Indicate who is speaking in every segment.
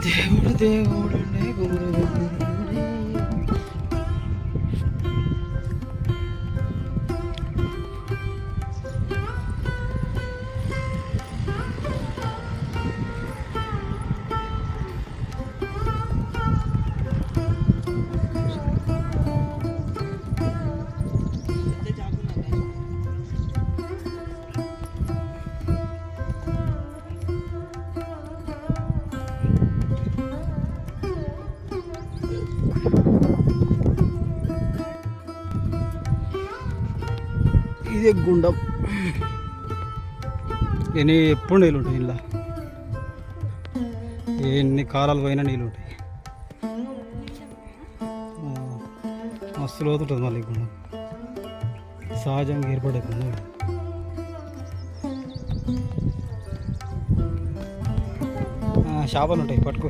Speaker 1: దేవుడు దేవుడునే గురువు ఇదే గుండం. ఎప్పుడు నీళ్ళు ఉంటాయి ఇలా, ఎన్ని కాలాలు పోయినా నీళ్ళు ఉంటాయి. మస్తు లోతుంటుంది మళ్ళీ గుండం, సహజంగా ఏర్పడే గుండం. చేపలు ఉంటాయి పట్టుకో.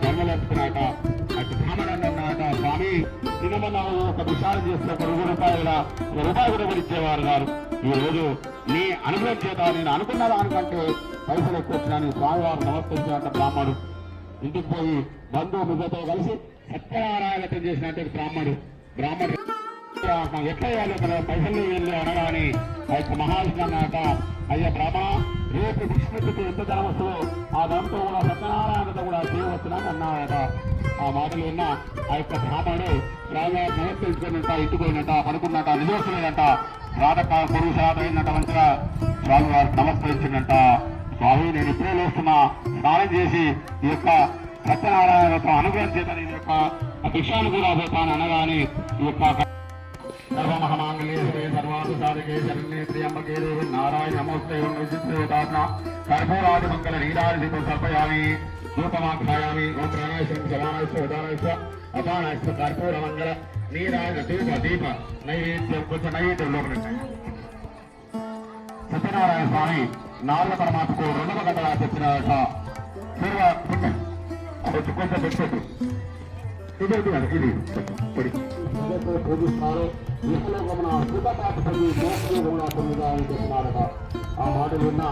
Speaker 2: ధర్మలెత్తుకున్నాక అటు బ్రాహ్మణన్నాక స్వామి తినమన్నావు ఒక విషయాలు చేస్తే రూపాయలు కూడా ఇచ్చేవారు గారు. ఈ రోజు నీ అనుగ్రహం చేత నేను అనుకున్న దానికంటే పైసలు ఎక్కువ వచ్చినా స్వామివారు నమస్కరించినట్టు బ్రాహ్మణుడు ఇంటికి పోయి బంధువు మిగతో కలిసి సత్యనారాయణ చేసినట్టు బ్రాహ్మణుడు ఎట్లా వేయాలి పైసలు వెళ్ళి అనగాని ఆ యొక్క మహావిష్ణు అన్నాక అయ్యా బ్రాహ్మణ రేపు విష్ణుకి ఎంత ధనం వస్తుందో ఆ ధనంతో కూడా సత్యనారాయణతో కూడా చేయవచ్చునని అన్నాయట. ఆ మాటలు విన్న ఆ యొక్క బ్రాహ్మణుడు స్వామివారు నమస్కరించుకున్నట్ట ఇట్టుకున్నట్ట పడుకున్నట్ట నిజవస్తులేదంట. ప్రాతకాలం పొరుగు శాతమైందంట. మంచిగా స్వామివారు నమస్కరించినట్ట. స్వామి నేను ఇప్పుడే లేస్తున్నా, స్నానం చేసి ఈ యొక్క సత్యనారాయణతో అనుగ్రహం చేత నేను యొక్క భిక్షాన్ని కూడా పోతాను అనగానే ఈ యొక్క సర్వమహమాంగళ్యే సర్వార్థసాధకే శరణ్యే త్ర్యంబకే దేవి నారాయణ నమోస్తే విచిత్రేతాత్మ కర్పూరాది మంగళ నీరాది సమర్పయామి ధూపమాఖ్యాయామి. ఓం ప్రాణాయామ సమానాయస్వ ఉదానాయస్వ అపానాయస్వ కర్పూర మంగళ నీరాజ దీప దీప నైవేద్యం కొంచెం నైవేద్యం లోపల సత్యనారాయణ స్వామి నాలుగ పరమాత్మకు రెండవ గంటలా చెప్పినారట. కొంచెం కొంచెం పెట్టు ఇది పొడి పూజిస్తారు. విహలోకమున సుఖపాఠపడి మోసలోకమున పొందుగా అని చెప్పినారట. ఆ మాటలు విన్న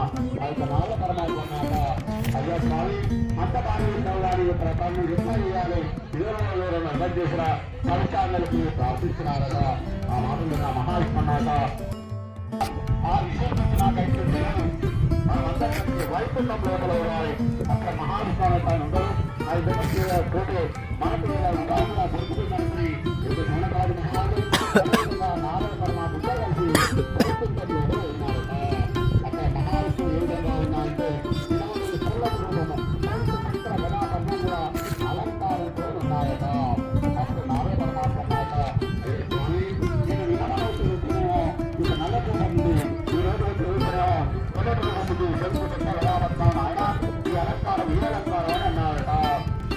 Speaker 2: ఆ యొక్క నాలుగ పరమాత్మ అన్నాక, అయ్యా స్వామి అంత బాగా ఉండేవాడి యొక్క తను ఎట్లా చేయాలి, ఎవరైనా అర్థం చేసిన పరిష్కారాలకి ప్రార్థిస్తున్నారట. ఆ మాటలు విన్న మహావిష్ణు అన్నాక, ఆ విషయం నుంచి నాకైతే మనమందరికీ వైకుంఠం లోపల ఉండాలి. అక్కడ మహావిష్ణు ఆయన ఉండరు. అది పోతే మనకు ఉదాహరణ దొరుకుతుందని మనకాది మహాలు నాలుగ పరమాత్మ కలిసి వైకుంఠం లోపల ఉన్నారట. అక్కడ మహావిష్ణువు ఏ విధంగా ఉన్నాయంటే చల్లటి రూపము మంత్ర గణాపన్నం కూడా అలంకారంతో ఉన్నాయట. అప్పుడు నాలుగ పరమాత్మ అన్నాక, నేను వినమనవుతున్నామో ఇక నల్లపోతుంది ఈ రోజు చూస్తున్నామో మొదటి రూపముకు శంకు చక్ర గణాపత్నాన్ని ఆయన ఈ అలంకారం ఏ అలంకారం అని అన్నారట.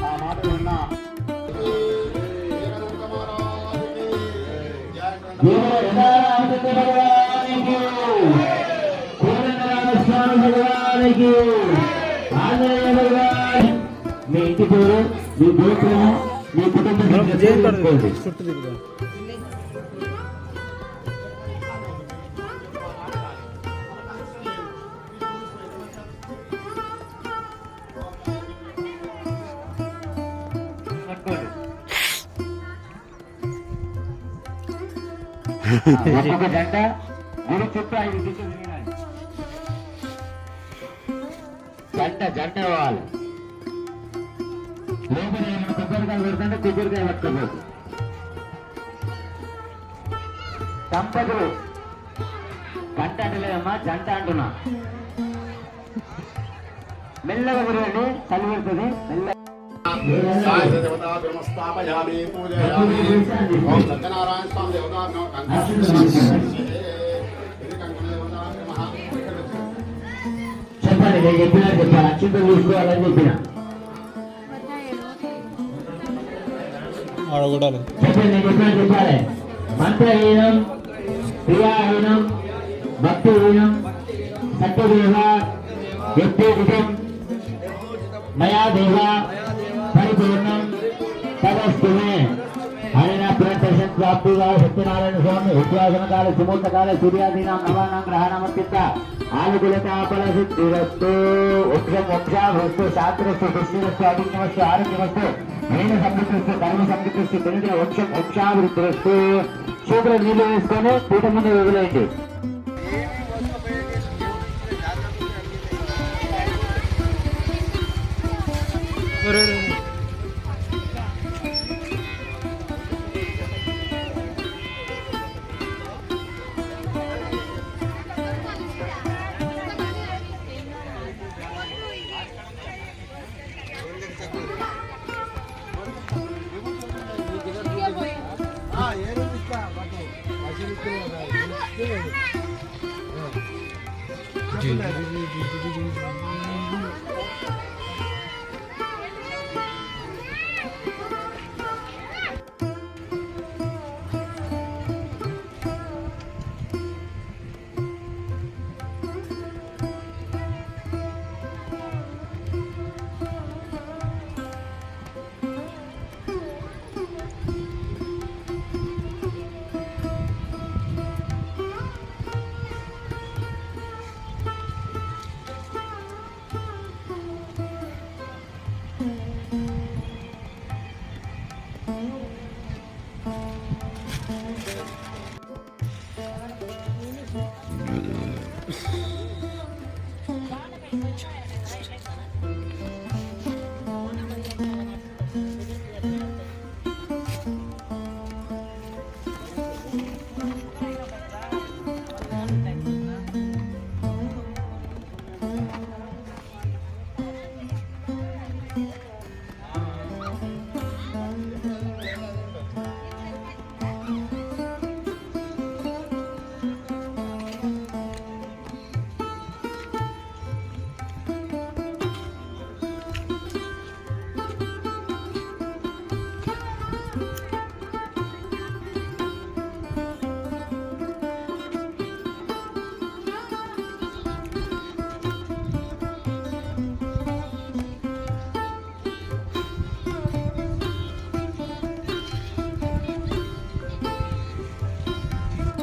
Speaker 2: ఆ మాటలు విన్నా మీ ఇంటి పేరు, మీ గోత్రము, మీ కుటుంబం
Speaker 1: చుట్టూ దిగుతాం.
Speaker 2: ఒక్కొక్క జంట గుడి చుట్టూ 5 దిక్కులు తిరగాలి. జంట వాళ్ళు లోపల ఏమైనా కొబ్బరికాయ పెడుతుంటే కొబ్బరికాయ పట్టుకోవచ్చు. దంపతులు గంట అంటలేదమ్మా, జంట అంటున్నా. మెల్లగా తిరగండి, చలి పెడుతుంది. మెల్లగా చెప్పండి, నేను చెప్పినా చెప్పాను. అక్షింతలు తీసుకోవాలని చెప్పిన
Speaker 1: ఆడగొడాలి.
Speaker 2: చెప్పండి, నేను చెప్పినా చెప్పాలి. మంత్రహీనం, క్రియాహీనం, భక్తిహీనం, సత్యదేవ వ్యక్తిగతం మయా దేవ పరిపూర్ణం తదస్తుమే హరిణ ప్రదర్శన ప్రాప్తిగా సత్యనారాయణ స్వామి ఉద్వాసన కాల సుమూర్త కాల సూర్యాదీనాం నవానాం గ్రహణమత్యుక్త ఆనుకూలత ఫలసిద్ధిరస్తు మోక్షాభస్తు శాస్త్రస్తు పుష్టిరస్తు అభిజ్ఞమస్తు ఆరోగ్యమస్తు హేన సమృద్ధిస్తు కర్మ సమృద్ధిస్తు తెలిసిన మోక్షాభివృద్ధిరస్తు. శూద్ర నీళ్లు వేసుకొని పీఠ ముందు వదిలేయండి.